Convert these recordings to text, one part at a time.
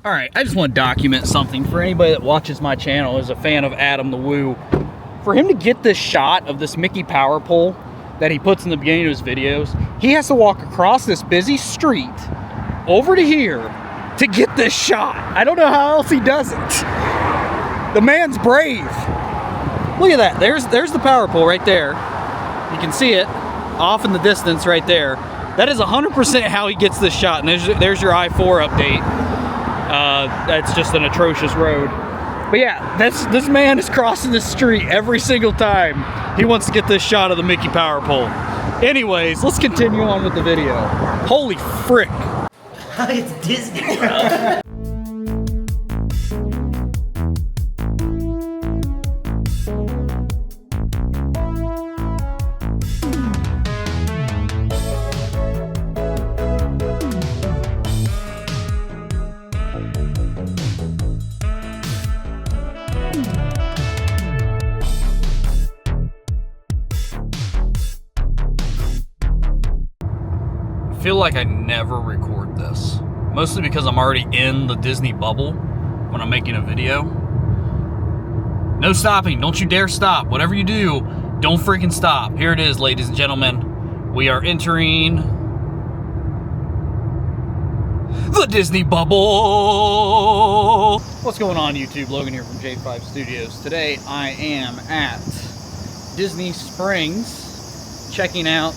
All right, I just want to document something for anybody that watches my channel, is a fan of Adam the Woo. For him to get this shot of this Mickey power pole that he puts in the beginning of his videos, he has to walk across this busy street over to here to get this shot. I don't know how else he does it. The man's brave. Look at that. There's the power pole right there. You can see it off in the distance right there. That is 100% how he gets this shot. And there's your I-4 update. That's just an atrocious road. But yeah, this man is crossing the street every single time he wants to get this shot of the Mickey power pole. Anyways, let's continue on with the video. Holy frick. It's Disney, bro. I feel like I never record this, mostly because I'm already in the Disney bubble when I'm making a video. No stopping, don't you dare stop. Whatever you do, don't freaking stop. Here it is, ladies and gentlemen. We are entering the Disney bubble. What's going on, YouTube? Logan here from J5 Studios. Today I am at Disney Springs, checking out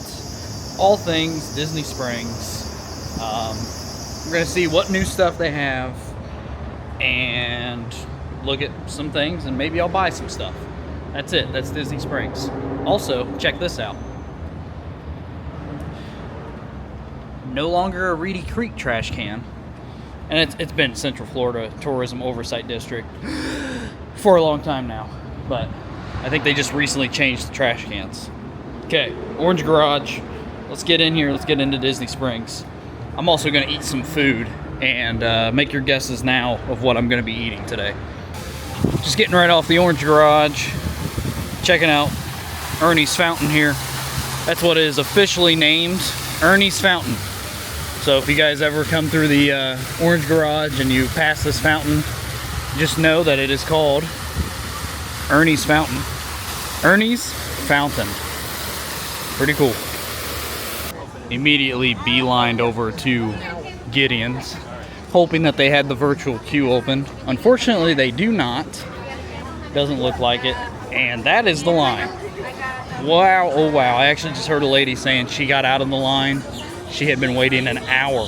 all things Disney Springs. We're gonna see what new stuff they have and look at some things, and maybe I'll buy some stuff. That's it. That's Disney Springs. Also, check this out. No longer a Reedy Creek trash can, and it's been Central Florida Tourism Oversight District for a long time now, but I think they just recently changed the trash cans. Okay, Orange Garage. Let's get in here. Let's get into Disney Springs. I'm also going to eat some food and make your guesses now of what I'm going to be eating today. Just getting right off the Orange Garage, checking out Ernie's Fountain here. That's what it is officially named, Ernie's Fountain. So if you guys ever come through the Orange Garage and you pass this fountain, just know that it is called Ernie's Fountain. Ernie's Fountain. Pretty cool. Immediately beelined over to Gideon's, hoping that they had the virtual queue open. Unfortunately, they do not. Doesn't look like it. And that is the line. Wow, oh wow. I actually just heard a lady saying she got out of the line. She had been waiting an hour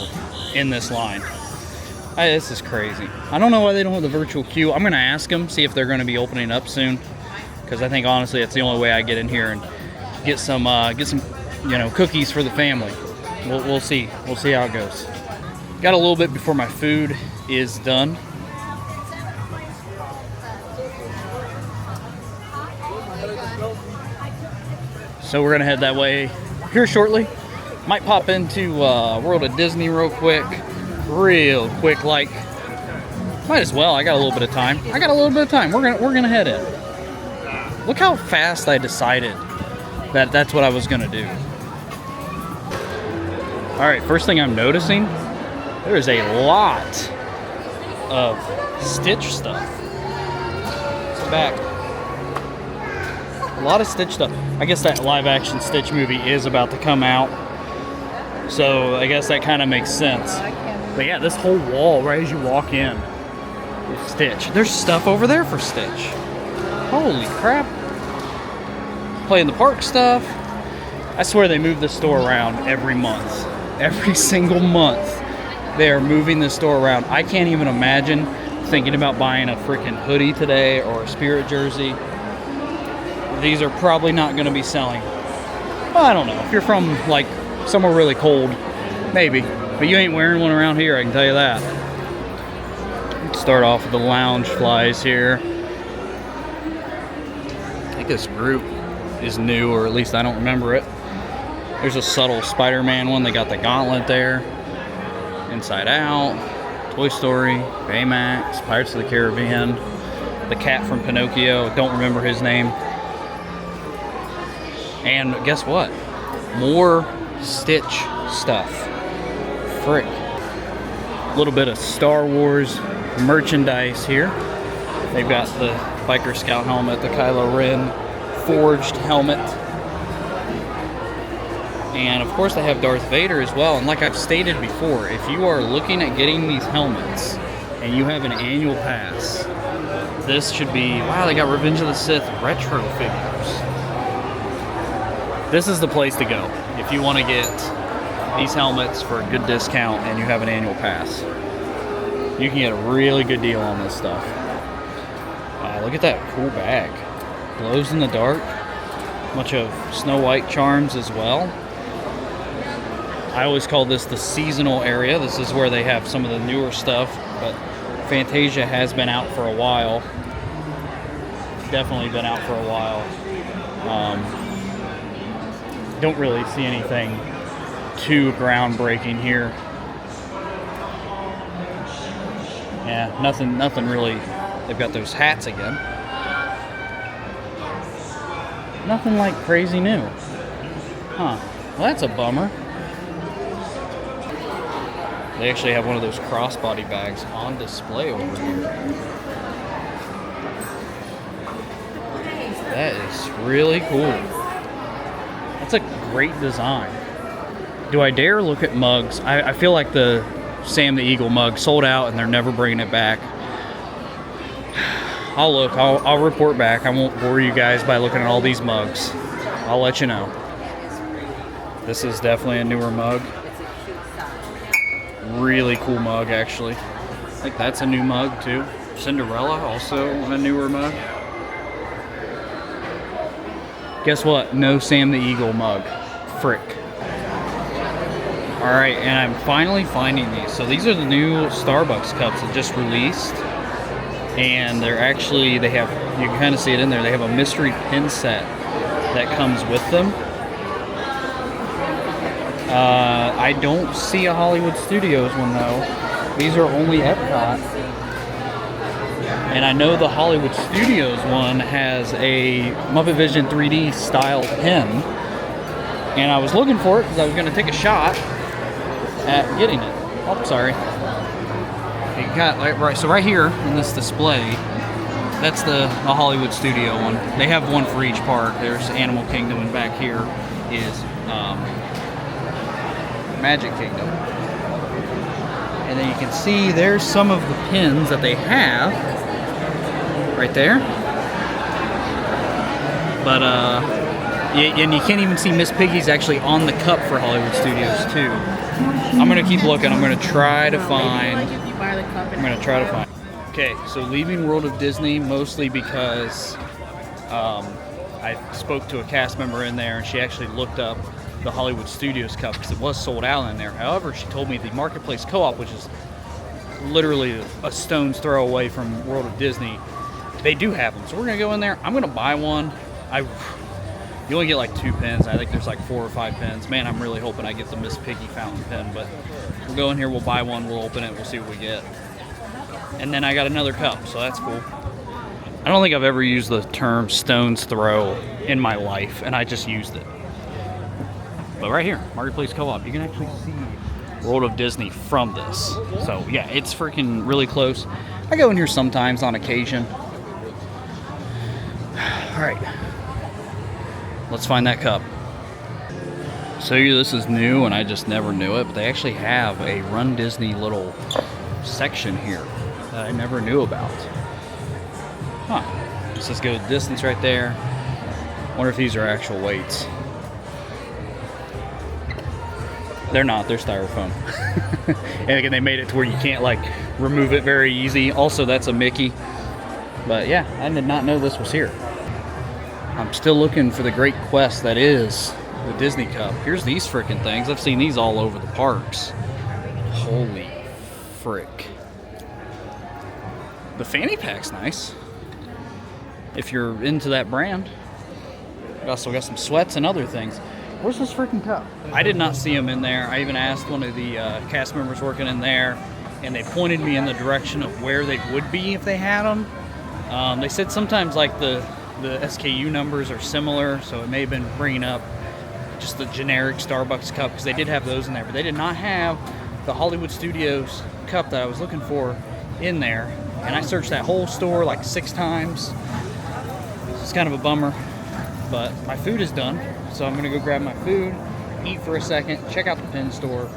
in this line. This is crazy. I don't know why they don't have the virtual queue. I'm going to ask them, see if they're going to be opening up soon. Because I think, honestly, it's the only way I get in here and get some cookies for the family. We'll see. We'll see how it goes. Got a little bit before my food is done. So we're gonna head that way here shortly. Might pop into World of Disney real quick, like. Might as well. I got a little bit of time. We're gonna head in. Look how fast I decided that that's what I was gonna do. All right, first thing I'm noticing, there is a lot of Stitch stuff. It's back. A lot of Stitch stuff. I guess that live action Stitch movie is about to come out, so I guess that kind of makes sense. But yeah, this whole wall right as you walk in is Stitch. There's stuff over there for Stitch. Holy crap. Play in the park stuff. I swear they move this store around every month. Every single month they are moving this store around. I can't even imagine thinking about buying a freaking hoodie today or a Spirit jersey. These are probably not going to be selling. Well, I don't know. If you're from like somewhere really cold, maybe. But you ain't wearing one around here, I can tell you that. Let's start off with the lounge flies here. I think this group is new, or at least I don't remember it. There's a subtle Spider-Man one. They got the Gauntlet there. Inside Out, Toy Story, Baymax, Pirates of the Caribbean, the cat from Pinocchio. Don't remember his name. And guess what? More Stitch stuff. Frick. A little bit of Star Wars merchandise here. They've got the Biker Scout helmet, the Kylo Ren forged helmet. And of course they have Darth Vader as well. And like I've stated before, if you are looking at getting these helmets and you have an annual pass, this should be, wow, they got Revenge of the Sith retro figures. This is the place to go if you want to get these helmets for a good discount and you have an annual pass. You can get a really good deal on this stuff. Look at that cool bag. Glows in the dark. Bunch of Snow White charms as well. I always call this the seasonal area. This is where they have some of the newer stuff, but Fantasia has been out for a while. Definitely been out for a while. Don't really see anything too groundbreaking here. Yeah, nothing really. They've got those hats again. Nothing like crazy new. Huh. Well, that's a bummer. They actually have one of those crossbody bags on display over here. That is really cool. That's a great design. Do I dare look at mugs? I feel like the Sam the Eagle mug sold out and they're never bringing it back. I'll look. I'll report back. I won't bore you guys by looking at all these mugs. I'll let you know. This is definitely a newer mug. Really cool mug, actually. I think that's a new mug, too. Cinderella, also a newer mug. Guess what? No Sam the Eagle mug. Frick. Alright, and I'm finally finding these. So these are the new Starbucks cups that just released. And they're actually, they have, you can kind of see it in there, they have a mystery pin set that comes with them. I don't see a Hollywood Studios one though. These are only Epcot. And I know the Hollywood Studios one has a Muppet Vision 3D style pin. And I was looking for it because I was going to take a shot at getting it. Oh, sorry. You got, right, so right here in this display, that's the Hollywood Studio one. They have one for each park. There's Animal Kingdom, and back here is Magic Kingdom. And then you can see there's some of the pins that they have right there. But and you can't even see Miss Piggy's actually on the cup for Hollywood Studios too. I'm gonna keep looking. I'm gonna try to find. Okay, so leaving World of Disney mostly because I spoke to a cast member in there and she actually looked up the Hollywood Studios cup because it was sold out in there. However, she told me the Marketplace Co-op, which is literally a stone's throw away from World of Disney, they do have them. So we're gonna go in there. I'm gonna buy one. You only get like 2 pins. I think there's like 4 or 5 pins. Man, I'm really hoping I get the Miss Piggy fountain pen, but we'll go in here, we'll buy one, we'll open it, we'll see what we get. And then I got another cup, so that's cool. I don't think I've ever used the term stone's throw in my life, and I just used it. But right here, Marketplace Co-op, you can actually see World of Disney from this. So yeah, it's freaking really close. I go in here sometimes on occasion. All right. Let's find that cup. So this is new and I just never knew it, but they actually have a Run Disney little section here that I never knew about. Huh. This says go distance right there. Wonder if these are actual weights. They're not, they're styrofoam. And again, they made it to where you can't like remove it very easy. Also, that's a Mickey. But yeah, I did not know this was here. I'm still looking for the great quest that is the Disney Cup. Here's these freaking things. I've seen these all over the parks. Holy frick. The fanny pack's nice. If you're into that brand. We also got some sweats and other things. Where's this freaking cup? I did not see them in there. I even asked one of the cast members working in there, and they pointed me in the direction of where they would be if they had them. They said sometimes like the SKU numbers are similar, so it may have been bringing up just the generic Starbucks cup because they did have those in there, but they did not have the Hollywood Studios cup that I was looking for in there, and I searched that whole store like 6 times. It's kind of a bummer, but my food is done, so I'm gonna go grab my food, eat for a second, check out the pin store,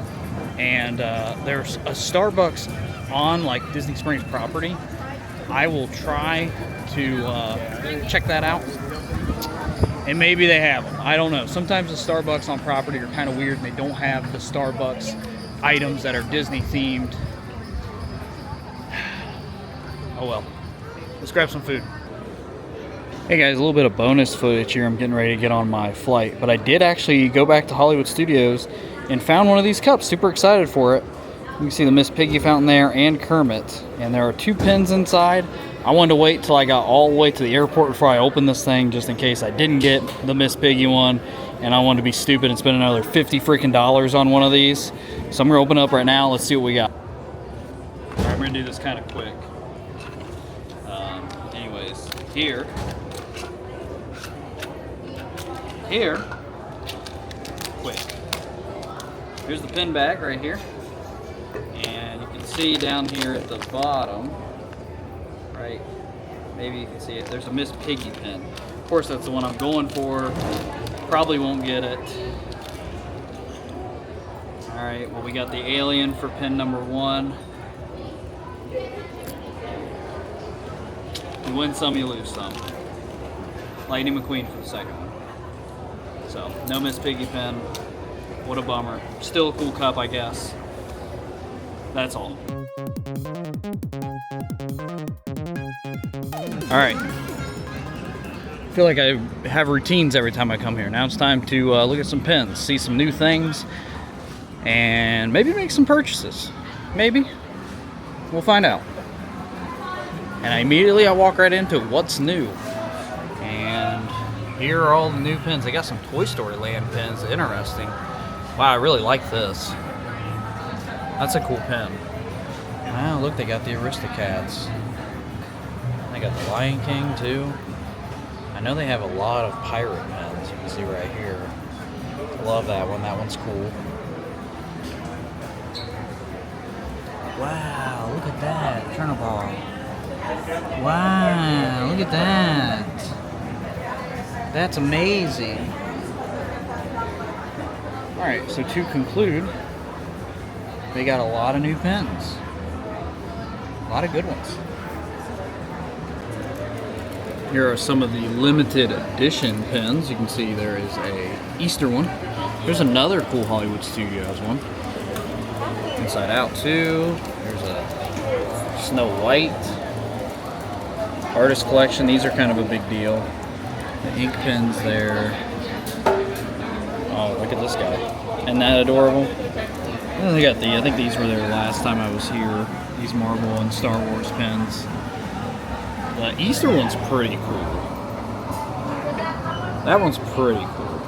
and there's a Starbucks on like Disney Springs property. I will try to check that out, and maybe they have them. I don't know. Sometimes the Starbucks on property are kind of weird, and they don't have the Starbucks items that are Disney themed. Oh well. Let's grab some food. Hey guys, a little bit of bonus footage here. I'm getting ready to get on my flight, but I did actually go back to Hollywood Studios and found one of these cups. Super excited for it. You can see the Miss Piggy fountain there and Kermit, and there are 2 pins inside. I wanted to wait till I got all the way to the airport before I opened this thing, just in case I didn't get the Miss Piggy one, and I wanted to be stupid and spend another $50 freaking on one of these. So I'm gonna open it up right now. Let's see what we got. All right, I'm gonna do this kind of quick. Anyways, here, quick. Here's the pin bag right here, and you can see down here at the bottom, right? Maybe you can see it. There's a Miss Piggy pin. Of course, that's the one I'm going for. Probably won't get it. All right. Well, we got the alien for pin number 1. You win some, you lose some. Lightning McQueen for the second one. So, no Miss Piggy pin. What a bummer. Still a cool cup, I guess. That's all. Alright. I feel like I have routines every time I come here. Now it's time to look at some pins, see some new things, and maybe make some purchases. Maybe. We'll find out. And I walk right into what's new. And here are all the new pins. They got some Toy Story Land pins. Interesting. Wow, I really like this. That's a cool pin. Wow, look, they got the Aristocats. They got the Lion King too. I know they have a lot of pirate pins. You can see right here. Love that one. That one's cool. Wow, look at that. Chernobog. Wow, look at that. That's amazing. Alright, so to conclude, they got a lot of new pins. A lot of good ones. Here are some of the limited edition pins. You can see there is a Easter one. There's another cool Hollywood Studios one. Inside Out 2. There's a Snow White. Artist collection. These are kind of a big deal. The ink pens there. Oh, look at this guy. Isn't that adorable? And then they got I think these were there last time I was here. These Marvel and Star Wars pens. The Easter one's pretty cool. That one's pretty cool.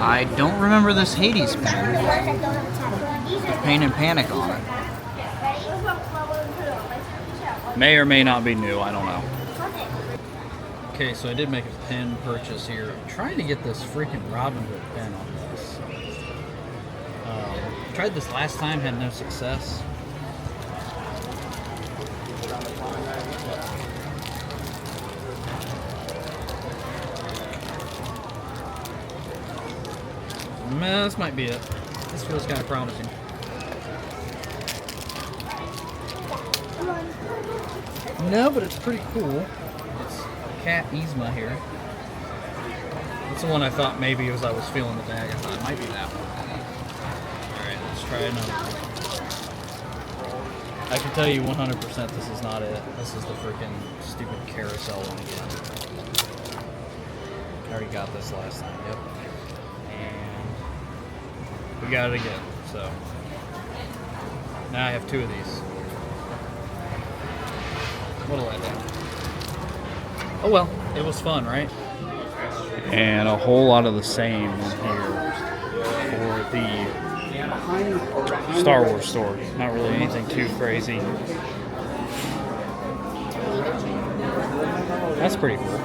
I don't remember this Hades pen. With Pain and Panic on it. May or may not be new, I don't know. Okay, so I did make a pen purchase here. I'm trying to get this freaking Robin Hood pen on this. Tried this last time, had no success. This might be it. This feels kind of promising. No, but it's pretty cool. It's Cat Yzma here. That's the one I thought maybe as I was feeling the bag. I thought it might be that one. Alright, let's try another one. I can tell you 100% this is not it. This is the freaking stupid carousel one again. I already got this last time, yep. We got it again, so now I have 2 of these. What'll I do? Oh well, it was fun, right? And a whole lot of the same in here for the Star Wars store. Not really anything too crazy. That's pretty cool.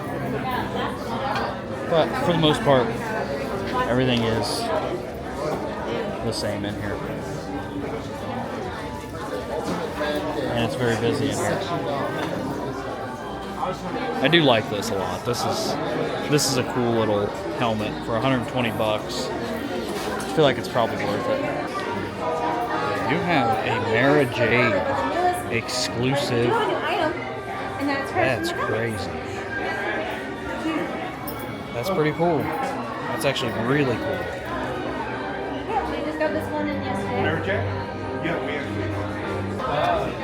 But for the most part, everything is the same in here. and it's very busy in here. I do like this a lot. This is a cool little helmet for 120 bucks. I feel like it's probably worth it. They do have a Mara Jade exclusive. That's crazy. That's pretty cool. That's actually really cool.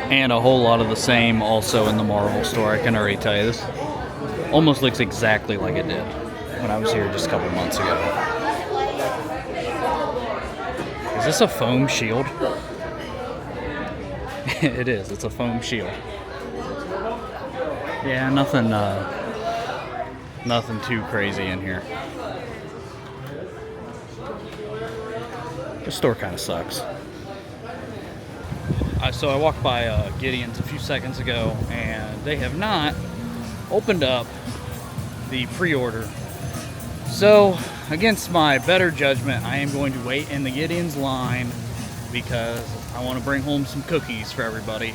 And a whole lot of the same also in the Marvel store. I can already tell you this almost looks exactly like it did when I was here just a couple months ago. Is this a foam shield? It is. It's a foam shield. Yeah, nothing too crazy in here. The store kind of sucks. So I walked by Gideon's a few seconds ago, and they have not opened up the pre-order. So, against my better judgment, I am going to wait in the Gideon's line because I want to bring home some cookies for everybody.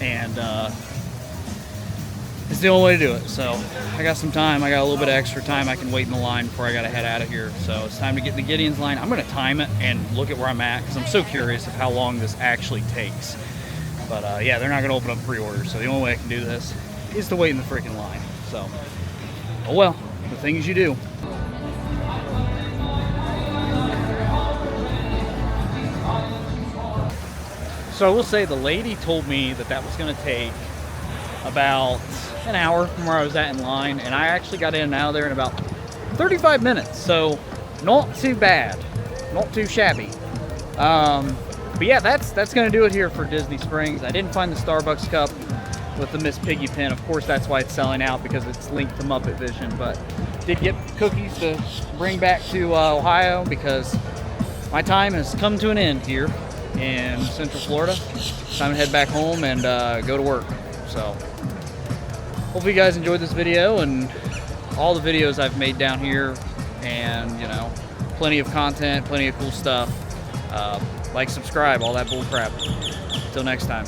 And it's the only way to do it. So I got some time. I got a little bit of extra time. I can wait in the line before I got to head out of here. So it's time to get in the Gideon's line. I'm going to time it and look at where I'm at because I'm so curious of how long this actually takes. But yeah, they're not going to open up pre-orders. So the only way I can do this is to wait in the freaking line. So, oh well, the things you do. So I will say the lady told me that that was going to take about an hour from where I was at in line, and I actually got in and out of there in about 35 minutes, so not too bad, not too shabby. But yeah, that's gonna do it here for Disney Springs. I didn't find the Starbucks cup with the Miss Piggy pin. Of course, that's why it's selling out, because it's linked to Muppet Vision, but did get cookies to bring back to Ohio because my time has come to an end here in Central Florida. Time to head back home and go to work. So hopefully you guys enjoyed this video and all the videos I've made down here, and you know, plenty of content, plenty of cool stuff. Like, subscribe, all that bull crap. Until next time.